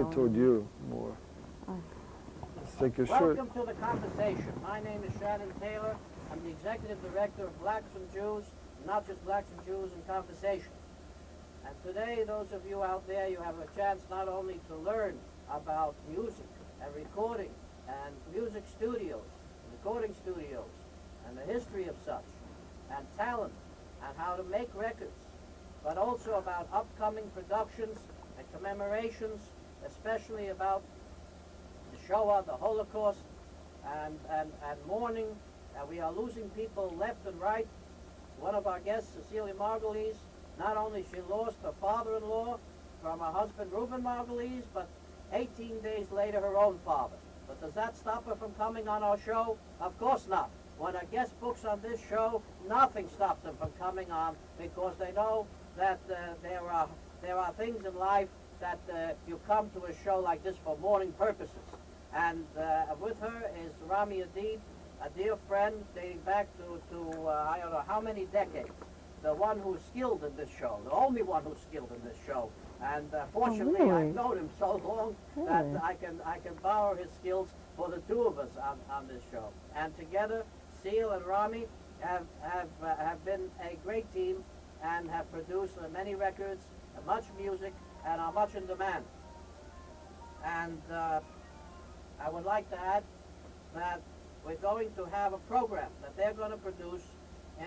Toward you more. Let's take your shirt. Welcome to the conversation. My name is Shannon Taylor. I'm the executive director of Blacks and Jews, not just Blacks and Jews in Conversation. And today, those of you out there, you have a chance not only to learn about music and recording and music studios, recording studios, and the history of such, and talent, and how to make records, but also about upcoming productions and commemorations, especially about the Shoah, the Holocaust, and mourning. We are losing people left and right. One of our guests, Cecelia Margulies, not only she lost her father-in-law from her husband Reuben Margulies, but 18 days later her own father. But does that stop her from coming on our show? Of course not. When a guest books on this show, nothing stops them from coming on, because they know that there are things in life that you come to a show like this for mourning purposes. And with her is Rami Adid, a dear friend dating back to I don't know how many decades. The one who's skilled in this show, the only one who's skilled in this show. And fortunately, really? I've known him so long that I can borrow his skills for the two of us on this show. And together, Seal and Rami have been a great team and have produced many records, much music, and are much in demand. And I would like to add that we're going to have a program that they're going to produce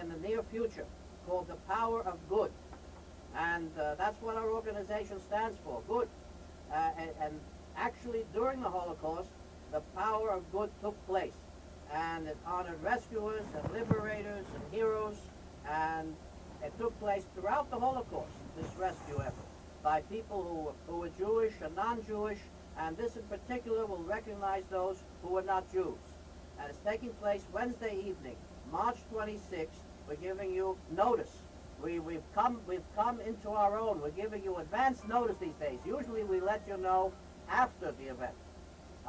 in the near future called The Power of Good. And that's what our organization stands for, good. And actually, during the Holocaust, the power of good took place. And it honored rescuers and liberators and heroes. And it took place throughout the Holocaust, this rescue effort, by people who were Jewish and non-Jewish. And this in particular will recognize those who were not Jews. And it's taking place Wednesday evening, March 26th. We're giving you notice. We've come into our own. We're giving you advance notice these days. Usually we let you know after the event.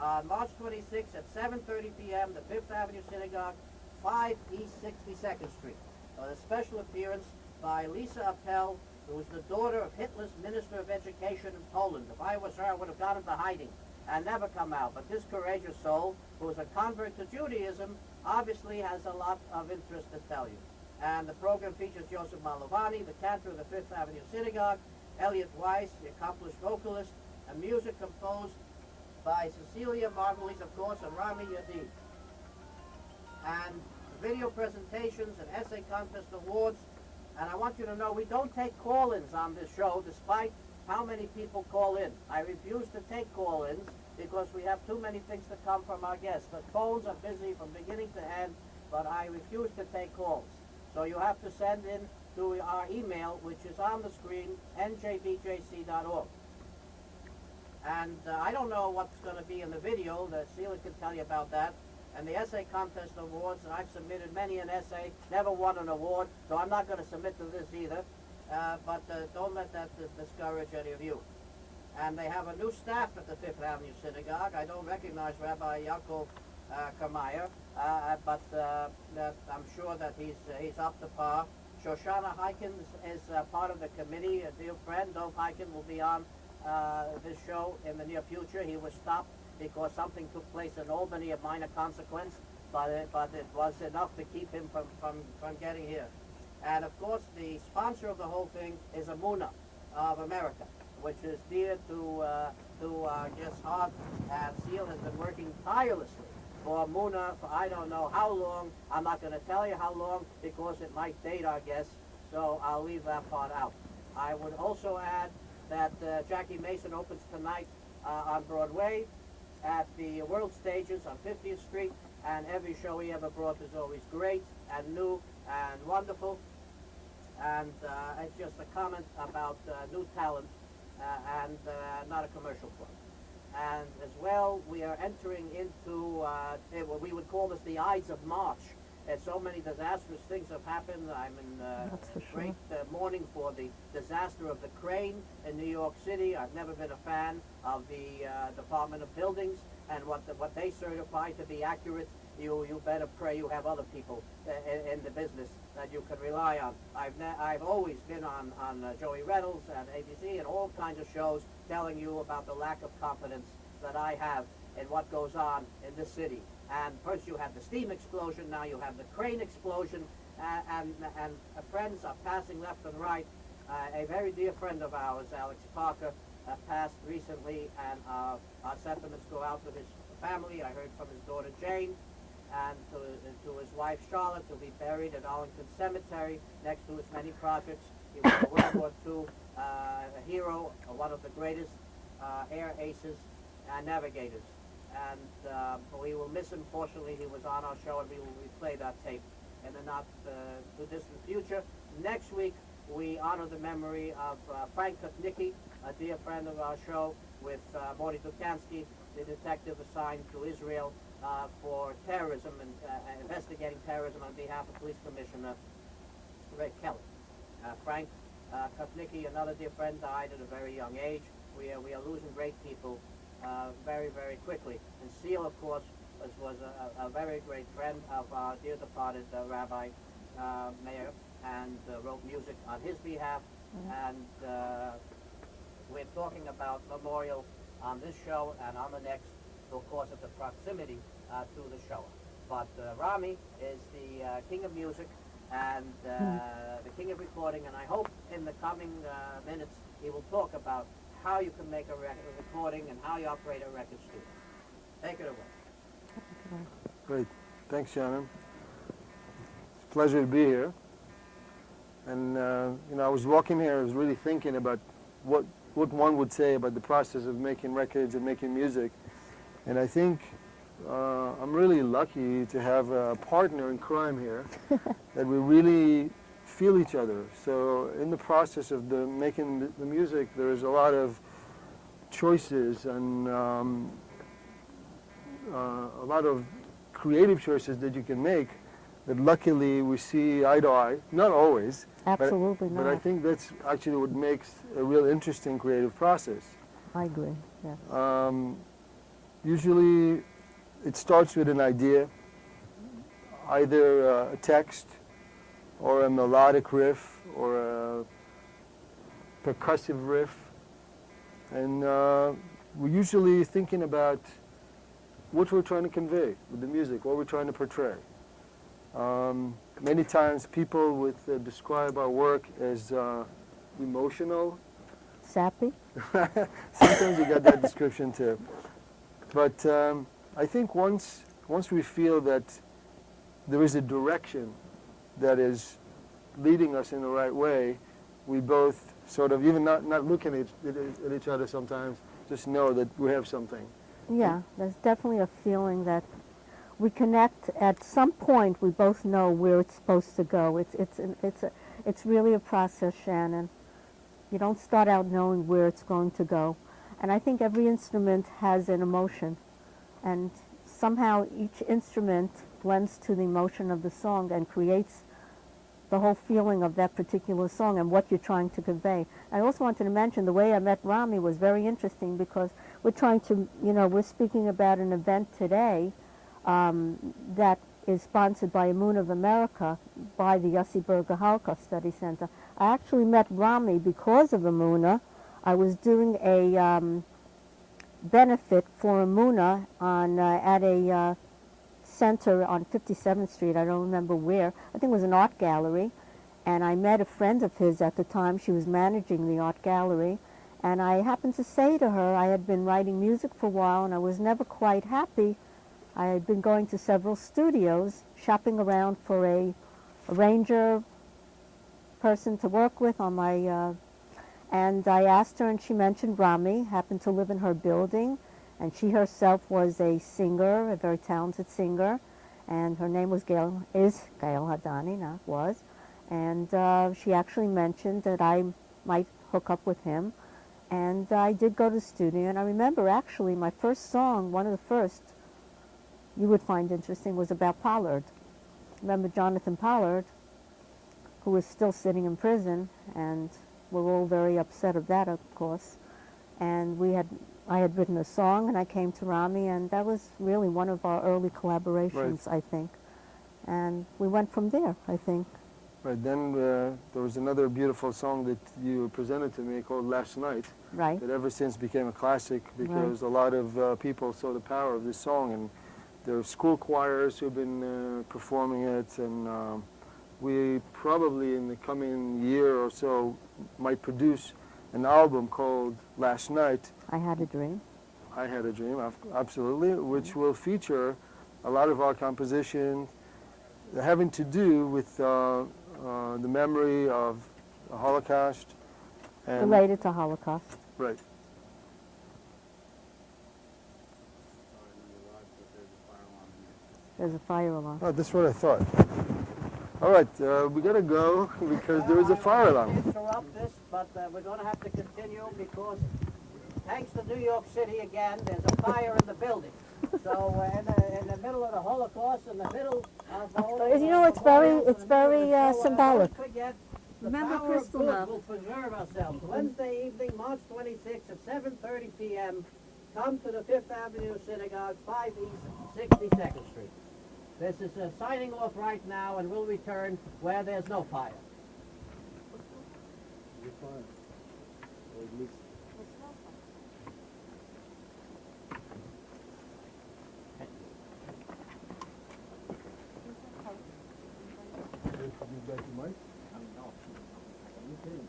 On March 26th at 7:30 p.m., the Fifth Avenue Synagogue, 5 East 62nd Street. A special appearance by Lisa Appel, who was the daughter of Hitler's Minister of Education in Poland. If I was her, I would have gone into hiding and never come out. But this courageous soul, who is a convert to Judaism, obviously has a lot of interest to tell you. And the program features Joseph Malovani, the cantor of the Fifth Avenue Synagogue, Elliot Weiss, the accomplished vocalist, and music composed by Cecelia Margulies, of course, and Rami Adid. And video presentations and essay contest awards. And I want you to know we don't take call-ins on this show, despite how many people call in. I refuse to take call-ins because we have too many things to come from our guests. The phones are busy from beginning to end, but I refuse to take calls. So you have to send in to our email, which is on the screen, njbjc.org. And I don't know what's going to be in the video. The Celia can tell you about that. And the essay contest awards, and I've submitted many an essay, never won an award, so I'm not going to submit to this either. But don't let that discourage any of you. And they have a new staff at the Fifth Avenue Synagogue. I don't recognize Rabbi Yaakov Kermeyer, but I'm sure that he's up to par. Shoshana Heikens is part of the committee. A dear friend, Dov Heiken, will be on this show in the near future. He was stopped because something took place in Albany of minor consequence, but it was enough to keep him from getting here. And of course, the sponsor of the whole thing is Amuna of America, which is dear to our guest's heart. And Seal has been working tirelessly for Amuna for I don't know how long. I'm not going to tell you how long because it might date our guests, so I'll leave that part out. I would also add that Jackie Mason opens tonight on Broadway at the World Stages on 50th Street, and every show he ever brought is always great and new and wonderful. And it's just a comment about new talent and not a commercial plug. And as well, we are entering into what we would call this the Ides of March. And so many disastrous things have happened. I'm in great mourning for the disaster of the crane in New York City. I've never been a fan of the Department of Buildings and what they certify to be accurate you better pray you have other people in the business that you can rely on. I've always been on Joey Reynolds and ABC and all kinds of shows telling you about the lack of confidence that I have in what goes on in this city. And first you have the steam explosion, now you have the crane explosion, and friends are passing left and right. A very dear friend of ours, Alex Parker, passed recently, and our sentiments go out to his family. I heard from his daughter Jane, and to his wife Charlotte. He'll be buried at Arlington Cemetery next to his many projects. He was a World War II a hero, one of the greatest air aces and navigators. And we will miss him. Fortunately, he was on our show, and we will replay that tape in the not too distant future. Next week, we honor the memory of Frank Kutnicki, a dear friend of our show, with Morty Dukansky, the detective assigned to Israel for terrorism and investigating terrorism on behalf of Police Commissioner Ray Kelly. Frank Kutnicki, another dear friend, died at a very young age. We are losing great people very, very quickly. And Seal, of course, was a very great friend of our dear departed Rabbi Meir, and wrote music on his behalf. And we're talking about memorial on this show and on the next, because of the proximity to the show. But Rami is the king of music and the king of recording, and I hope in the coming minutes he will talk about how you can make a recording and how you operate a record studio. Take it away. Great. Thanks, Shannon. It's a pleasure to be here. And, I was walking here, I was really thinking about what one would say about the process of making records and making music. And I think I'm really lucky to have a partner in crime here, that we really feel each other. So in the process of making the music, there is a lot of choices and a lot of creative choices that you can make that luckily we see eye to eye. Not always. Absolutely but not. I think that's actually what makes a real interesting creative process. I agree, yes. Usually it starts with an idea, either a text or a melodic riff or a percussive riff. And we're usually thinking about what we're trying to convey with the music, what we're trying to portray. Many times people would describe our work as emotional. Sappy? Sometimes you got that description too. But I think once we feel that there is a direction that is leading us in the right way, we both sort of, even not looking at each other sometimes, just know that we have something. Yeah, there's definitely a feeling that we connect at some point. We both know where it's supposed to go. It's really a process, Shannon. You don't start out knowing where it's going to go. And I think every instrument has an emotion, and somehow each instrument blends to the emotion of the song and creates the whole feeling of that particular song and what you're trying to convey. I also wanted to mention the way I met Rami was very interesting, because we're trying to, we're speaking about an event today that is sponsored by Emunah of America, by the Yossi Berger Holocaust Study Center. I actually met Rami because of Emunah. I was doing a benefit for Emunah at a center on 57th Street. I don't remember where. I think it was an art gallery. And I met a friend of his at the time. She was managing the art gallery. And I happened to say to her, I had been writing music for a while and I was never quite happy. I had been going to several studios, shopping around for a arranger person to work with on my, and I asked her, and she mentioned Rami, happened to live in her building, and she herself was a singer, a very talented singer, and her name was Gail Hadani, not was, and she actually mentioned that I might hook up with him, and I did go to the studio, and I remember actually my first song, one of the first, you would find interesting, was about Pollard. Remember Jonathan Pollard, who was still sitting in prison, and we're all very upset of that, of course. and I had written a song, and I came to Rami, and that was really one of our early collaborations, I think. And we went from there, I think. Right, then there was another beautiful song that you presented to me called Last Night. Right. That ever since became a classic because a lot of people saw the power of this song, and there are school choirs who've been performing it, and we probably in the coming year or so might produce an album called Last Night. I Had a Dream. I Had a Dream, absolutely, which will feature a lot of our compositions having to do with the memory of the Holocaust. And Related to Holocaust. right. There's a fire alarm. Oh, that's what I thought. All right, we gotta go because there is a fire alarm. Interrupt this, but we're going to have to continue because thanks to New York City again, there's a fire in the building. So in the middle of the Holocaust, in the middle of the whole, You know, it's very symbolic. Don't forget, the Remember power of Crystal good now. will preserve ourselves. Wednesday evening, March 26th at 7:30 p.m. Come to the Fifth Avenue Synagogue, 5 East 62nd Street. This is signing off right now, and we'll return where there's no fire.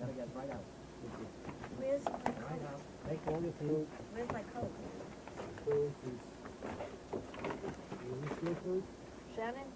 Gotta get right out. Where's my Right coat? out. Take all your food. Where's my coat? Shannon?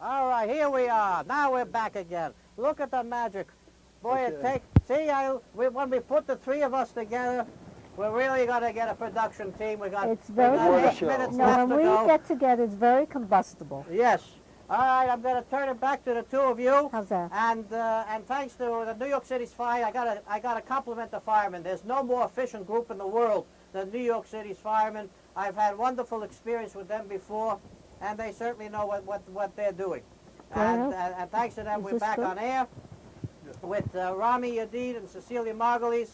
All right, here we are. Now we're back again. Look at the magic. Boy, when we put the three of us together, we're really going to get a production team. We got, It's very we got 8 show. minutes No, left when to we go. get together, it's very combustible. Yes. All right, I'm going to turn it back to the two of you. How's that? And thanks to the New York City's fire, I got to compliment the firemen. There's no more efficient group in the world than New York City's firemen. I've had wonderful experience with them before, and they certainly know what they're doing. And thanks to them, Is we're this back true? on air with Rami Yadid and Cecelia Margulies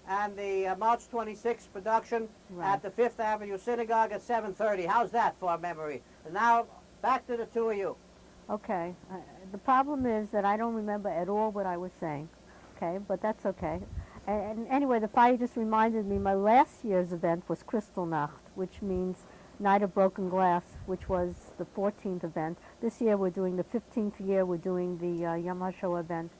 and the March 26th production Right. at the Fifth Avenue Synagogue at 7:30. How's that for memory? And now, back to the two of you. Okay. The problem is that I don't remember at all what I was saying. Okay, but that's okay. And anyway, the fire just reminded me my last year's event was Kristallnacht, which means Night of Broken Glass, which was the 14th event. This year we're doing the 15th year. We're doing the Yom HaShoah event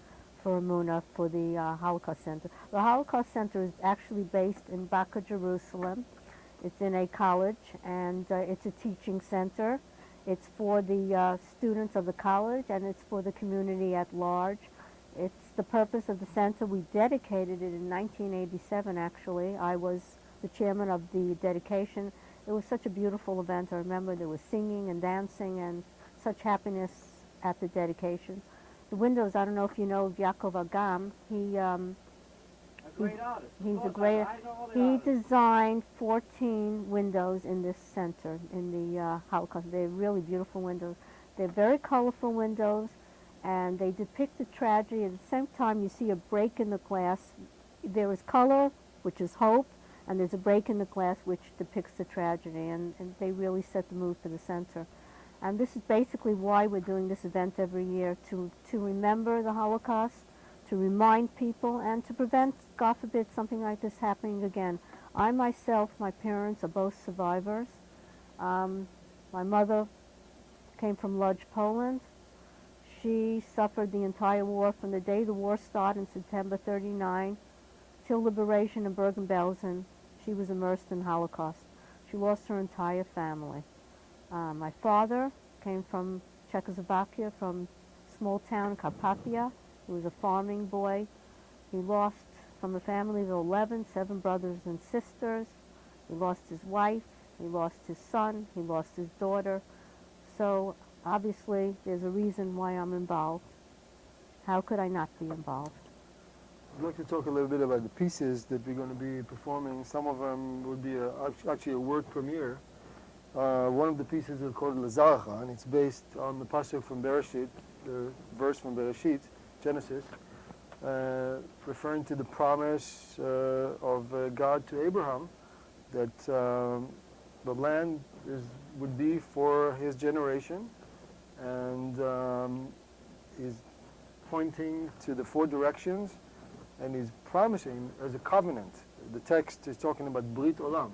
for Amuna for the Holocaust Center. The Holocaust Center is actually based in Baka, Jerusalem. It's in a college, and it's a teaching center. It's for the students of the college, and it's for the community at large. It's the purpose of the center. We dedicated it in 1987, actually. I was the chairman of the dedication. It was such a beautiful event. I remember there was singing and dancing and such happiness at the dedication. the windows, I don't know if you know Yaakov Agam. A great artist. Of He's a course, great. I know all the He artists. designed 14 windows in this center in the Holocaust. They're really beautiful windows. They're very colorful windows, and they depict the tragedy. At the same time, you see a break in the glass. There is color, which is hope, and there's a break in the glass which depicts the tragedy, and they really set the mood for the center. And this is basically why we're doing this event every year, to remember the Holocaust, to remind people, and to prevent, God forbid, something like this happening again. I myself, my parents are both survivors. My mother came from Lodz, Poland. She suffered the entire war from the day the war started in September 39 till liberation in Bergen-Belsen. She was immersed in Holocaust. She lost her entire family. My father came from Czechoslovakia, from a small town, Carpathia. He was a farming boy. He lost, from a family of 11, 7 brothers and sisters. He lost his wife. He lost his son. He lost his daughter. So obviously there's a reason why I'm involved. How could I not be involved? I'd like to talk a little bit about the pieces that we're going to be performing. Some of them would be actually a world premiere. One of the pieces is called Lazarcha, and it's based on the pasuk from Bereshit, the verse from Bereshit, Genesis, referring to the promise of God to Abraham that the land would be for his generation, and is pointing to the 4 directions, and he's promising as a covenant. The text is talking about Brit Olam,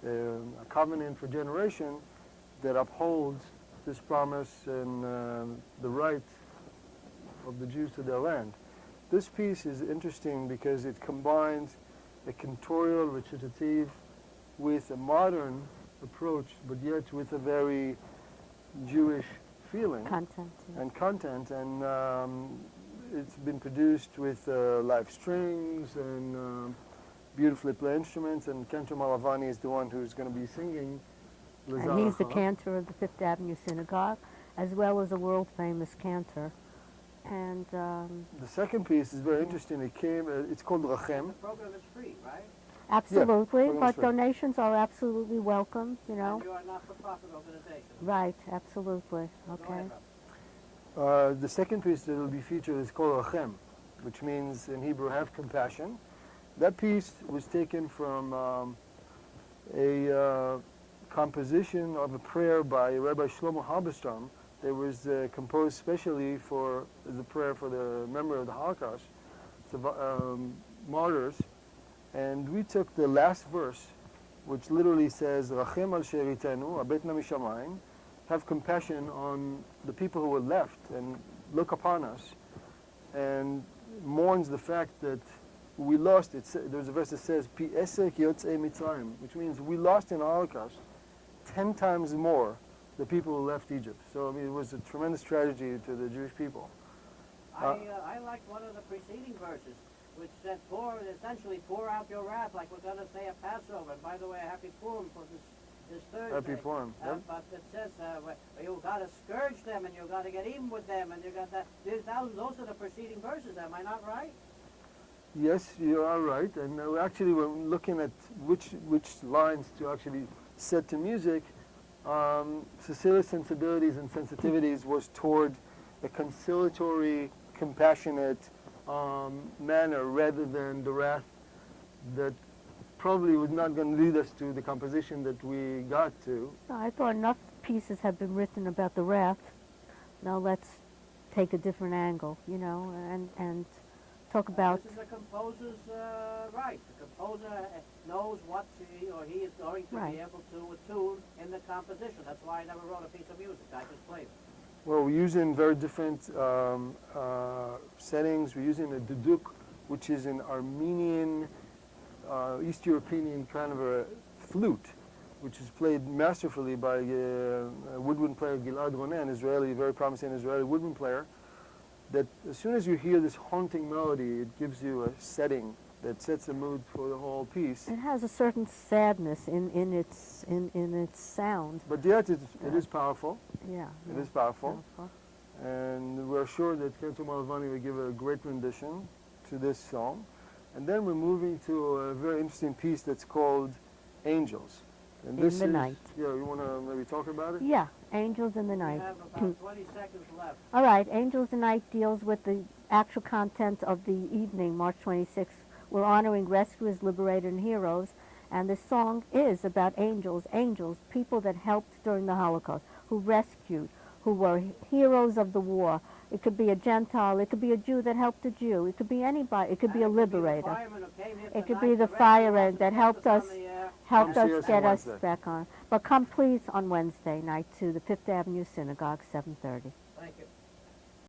a covenant for generation that upholds this promise and the right of the Jews to their land. This piece is interesting because it combines a cantorial recitative with a modern approach, but yet with a very Jewish feeling and content, and it's been produced with live strings and beautifully played instruments, and Cantor Malavani is the one who's going to be singing Lazarcha. And he's the cantor of the Fifth Avenue Synagogue, as well as a world-famous cantor. And the second piece is very interesting. It's called Rachem. The program is free, right? absolutely, Yeah, but donations are absolutely welcome, you know. And you are a not-for-profit organization. Right, absolutely, Go okay. ahead, Rob. The second piece that will be featured is called Rachem, which means in Hebrew, have compassion. That piece was taken from a composition of a prayer by Rabbi Shlomo Halberstam that was composed specially for the prayer for the memory of the Holocaust, martyrs. And we took the last verse, which literally says, Rachem al sheritenu, abetna mishamayim, have compassion on the people who were left and look upon us, and mourns the fact that we lost. There's a verse that says, Pi esek yotzei Mitzrayim, which means we lost in the Holocaust 10 times more the people who left Egypt. So I mean, it was a tremendous tragedy to the Jewish people. I liked one of the preceding verses, which said, essentially pour out your wrath, like we're going to say at Passover. And by the way, a happy Purim for this Thursday. Happy Purim. Yep. But it says you've got to scourge them, and you've got to get even with them, and you got that. Those are the preceding verses. Am I not right? Yes, you are right. And actually, we're looking at which lines to actually set to music. Cecilia's sensibilities and sensitivities was toward a conciliatory, compassionate manner rather than the wrath that probably was not going to lead us to the composition that we got to. I thought enough pieces have been written about the wrath. Now let's take a different angle, you know, and talk about... This is the composer's right. The composer knows what she or he is going to Right. be able to attune in the composition. That's why I never wrote a piece of music. I just played it. Well, we're using very different settings. We're using a duduk, which is an Armenian, East European kind of a flute, which is played masterfully by a woodwind player, Gilad Ronen, Israeli, very promising Israeli woodwind player, that as soon as you hear this haunting melody, it gives you a setting that sets a mood for the whole piece. It has a certain sadness in its sound. But yet it is powerful. Yeah. It is powerful. And we're sure that Kenzo Malavani will give a great rendition to this song. And then we're moving to a very interesting piece that's called Angels. And In this the is, Night. Yeah, you want to maybe talk about it? Yeah, Angels in the We Night. have about 20 seconds left. All right, Angels in the Night deals with the actual content of the evening, March 26th. We're honoring rescuers, liberators, and heroes, and the song is about angels, people that helped during the Holocaust, who rescued, who were heroes of the war. It could be a Gentile, it could be a Jew that helped a Jew, it could be anybody, it could be a liberator. It could be the fireman that helped us Come see us get on us Wednesday. back on. But come please on Wednesday night to the Fifth Avenue Synagogue, 7:30.